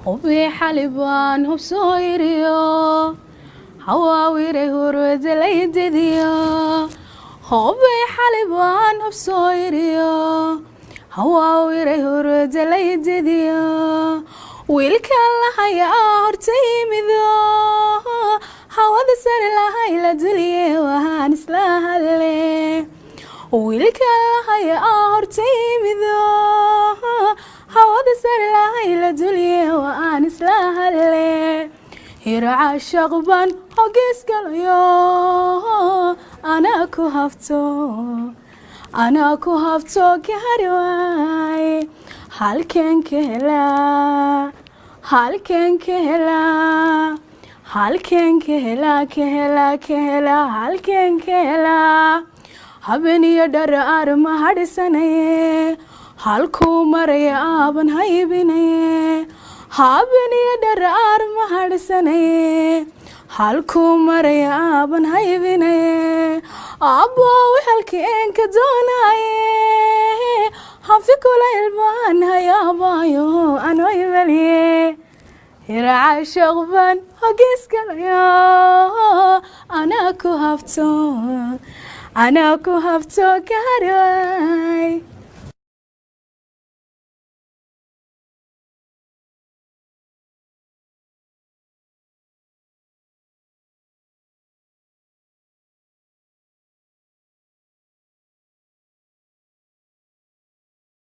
hubi xalibaan hubsooyiriyo hawaawire hurwadalaydidiyo hubi xalibaan hubsooyiriyo hawaawire hurwadalaydidiyo wiilka lahayaa horta yimido hawada sare lahay la duliye waxaan isla hadle wiilka lahayaa horta yimido hawada sare lahay la duliye waxaan isla hadle hiraca shaqban hogees galayo anaa ku hafto gaari waay halkeen ka helaa halkeen ka helaa habeniyo dharaar ma hadhisanaye halkuu maraya aaban haybinaye habeniyo dharaar ma hadhisanaye halkuu maraya aaban haybinaye abbow halkeen ka doonaye hafi kula ilbaan hayaabayo anoo ibaliye hiraca shaqban hogees galayo anaa ku hafto gaari waay